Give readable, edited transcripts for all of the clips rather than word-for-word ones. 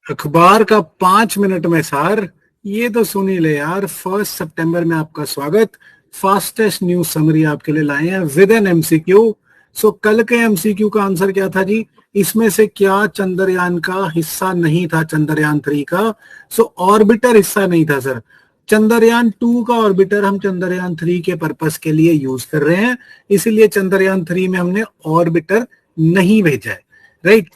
अखबार का 5 मिनट में सार। ये तो सुन ही ले यार। 1 सितंबर में आपका स्वागत। फास्टेस्ट न्यूज समरी आपके लिए लाए हैं विद एन एमसीक्यू। सो कल के एमसीक्यू का आंसर क्या था जी? इसमें से क्या चंद्रयान का हिस्सा नहीं था? चंद्रयान 3 का ऑर्बिटर हिस्सा नहीं था सर। चंद्रयान 2 का ऑर्बिटर हम चंद्रयान 3 के पर्पस के लिए यूज कर रहे हैं, इसीलिए चंद्रयान 3 में हमने ऑर्बिटर नहीं भेजा है। राइट।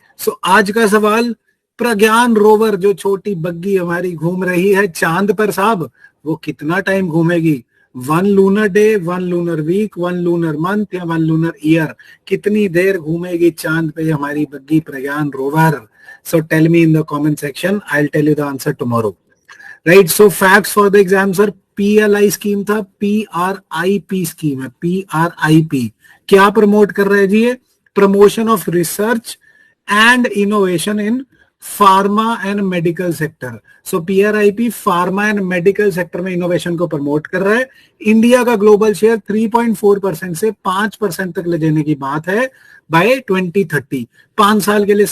आज का सवाल, प्रज्ञान रोवर जो छोटी बग्गी हमारी घूम रही है चांद पर साहब, वो कितना टाइम घूमेगी? 1 lunar day, 1 lunar week, 1 lunar month या 1 लूनर ईयर? कितनी देर घूमेगी चांद पे हमारी बग्गी Pragyan rover? Tell me in the comment section, I will tell you the answer tomorrow. Right. Facts for the exam sir, PLI scheme था, PRIP scheme है। PRIP क्या प्रमोट कर रहा है जी? ये promotion of research and innovation in pharma and medical sector. PRIP pharma and medical sector में innovation को प्रमोट कर रहा है। इंडिया का ग्लोबल शेयर 3.4% से 5% तक ले जाने की बात है बाय 2030। 5 साल के लिए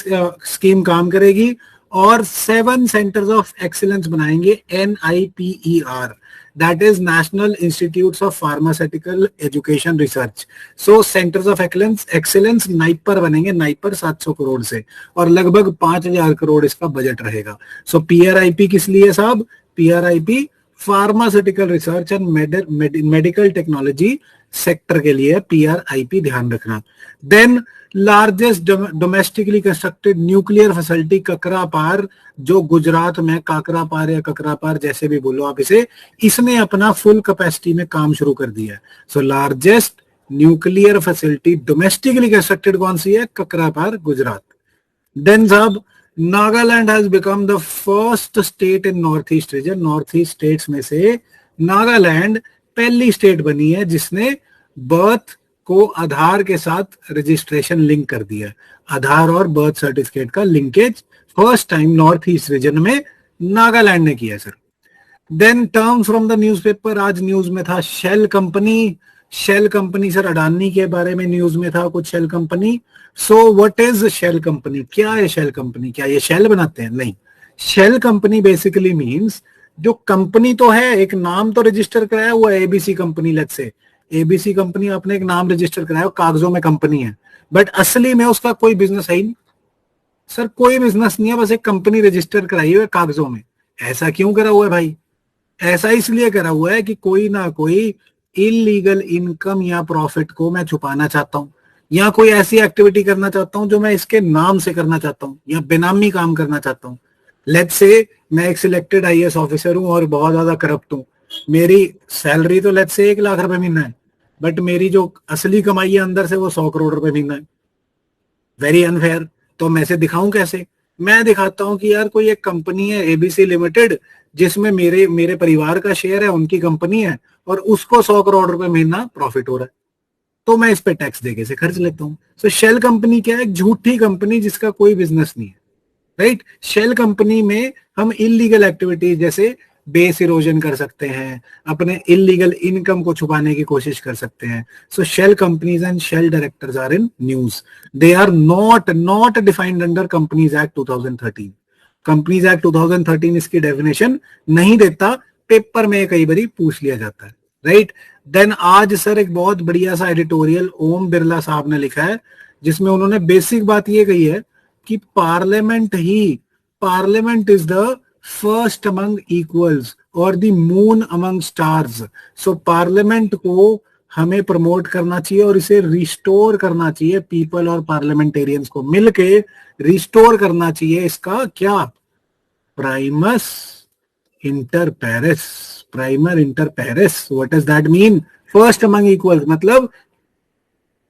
स्कीम काम करेगी और 7 सेंटर्स ऑफ एक्सीलेंस बनाएंगे, NIPER, that is national institutes of pharmaceutical education research. Centres of excellence NIPER बनेंगे, नाइपर 700 करोड़ से, और लगभग 5000 करोड़ इसका बजट रहेगा। PRIP किस लिए साहब? PRIP pharmaceutical research and medical technology sector के लिए PRIP, ध्यान रखना। Then largest domestically constructed nuclear facility Kakrapar, जो गुजरात में काकरापार या ककरापार जैसे भी बोलो आप इसे, इसने अपना फुल कैपेसिटी में काम शुरू कर दिया है। Largest nuclear facility domestically constructed कौन सी है? ककरापार, गुजरात। देन साहब, Nagaland has become the first state in north east reason. North east states में से नागालैंड पहली स्टेट बनी है जिसने बर्थ को आधार के साथ रजिस्ट्रेशन लिंक कर दिया। आधार और बर्थ सर्टिफिकेट का linkage first time north east region में नागालैंड ने किया sir. Then terms from the newspaper, आज न्यूज में था shell company. Shell company sir, Adani के बारे में न्यूज में था कुछ shell company. What is shell company? क्या है शेल कंपनी? क्या ये शेल बनाते हैं? नहीं। शेल कंपनी बेसिकली मींस, जो कंपनी तो है, एक नाम तो रजिस्टर कराया हुआ है, ABC company. Let's say ABC company, आपने एक नाम रजिस्टर कराया, कागजों में कंपनी है, बट असली में उसका कोई बिजनेस है ही नहीं सर। कोई बिजनेस नहीं है, बस एक कंपनी रजिस्टर कराई हुई है कागजों में। ऐसा क्यों करा हुआ है भाई? ऐसा इसलिए करा हुआ है कि कोई ना कोई इलीगल इनकम या प्रॉफिट को मैं छुपाना चाहता हूं, या कोई ऐसी एक्टिविटी करना चाहता हूं जो मैं इसके नाम से करना चाहता हूं, या बेनामी काम करना चाहता हूं। लेट्स से मैं एक सिलेक्टेड IAS ऑफिसर हूं और बहुत ज्यादा करप्ट हूं। मेरी सैलरी तो लेट्स से 1 लाख रुपए महीना है, बट मेरी जो असली कमाई है अंदर से वो 100 करोड़ रुपए महीना है। Very unfair. तो मैं से दिखाऊं कैसे? मैं दिखाता हूं कि यार कोई एक कंपनी है ABC लिमिटेड, जिसमें मेरे परिवार का शेयर है, उनकी कंपनी है, और उसको 100 करोड़ रुपए महीना प्रॉफिट हो रहा है, तो मैं इस पे टैक्स देके से खर्च लेता हूँ। शेल कंपनी क्या है? एक झूठी कंपनी जिसका कोई बिजनेस नहीं है। राइट। शेल कंपनी में हम इलीगल एक्टिविटीज जैसे बेस इरोजन कर सकते हैं, अपने इलीगल इनकम को छुपाने की कोशिश कर सकते हैं। Shell companies and shell directors are in news. They are not defined under companies act 2013। Companies act 2013 इसकी डेफिनेशन नहीं देता, पेपर में कई बार पूछ लिया जाता है। राइट। देन आज सर एक बहुत बढ़िया सा एडिटोरियल ओम बिरला साहब ने लिखा है, जिसमें उन्होंने बेसिक बात ये कही है कि parliament is the first among equals और the moon among stars. Parliament को हमें प्रमोट करना चाहिए और इसे रिस्टोर करना चाहिए। पीपल और पार्लियामेंटेरियंस को मिलके रिस्टोर करना चाहिए इसका क्या? Primus inter Paris. Primer inter Paris, what does that mean? First among equals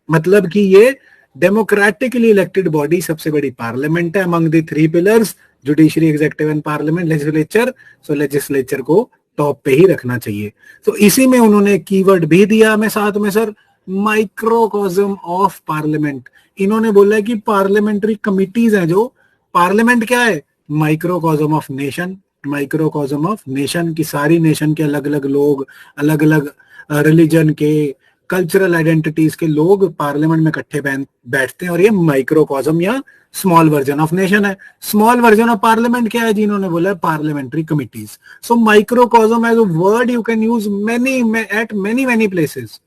मतलब कि ये डेमोक्रेटिकली इलेक्टेड बॉडी, सबसे बड़ी पार्लियामेंट है among the 3 pillars, judiciary, executive and parliament, legislature. Legislature को टॉप पे ही रखना चाहिए। इसी में उन्होंने कीवर्ड भी दिया हमें साथ में सर, माइक्रोकॉज्म ऑफ पार्लियामेंट। इन्होंने बोला है कि पार्लियामेंट्री कमिटीज हैं जो, पार्लियामेंट क्या है? Microcosm of nation. Microcosm of nation की सारी नेशन के अलग अलग लोग, अलग अलग रिलीजन के, कल्चरल आइडेंटिटीज के लोग पार्लियामेंट में इकट्ठे बैठते हैं और ये माइक्रोकॉज्म या स्मॉल वर्जन ऑफ नेशन है। स्मॉल वर्जन ऑफ पार्लियामेंट क्या है जी? इन्होंने बोला parliamentary committees. So microcosm as a word you can use many at many places.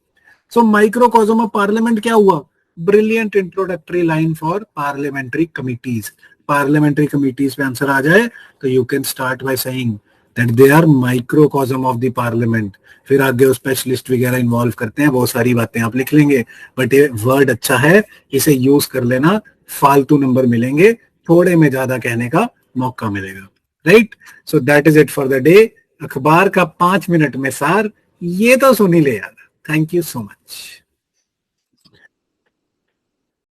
So microcosm of parliament क्या हुआ? Brilliant introductory line for parliamentary committees. Parliamentary committees पे answer आ जाए तो you can start by saying that they are microcosm of the parliament. फिर आगे वो specialist वगैरह इन्वॉल्व करते हैं, बहुत सारी बातें आप लिख लेंगे, बट ये वर्ड अच्छा है, इसे यूज कर लेना। फालतू नंबर मिलेंगे, थोड़े में ज्यादा कहने का मौका मिलेगा, right? So that is it for the day. अखबार का 5 मिनट में सार, ये तो सुन ही ले यार। Thank you so much.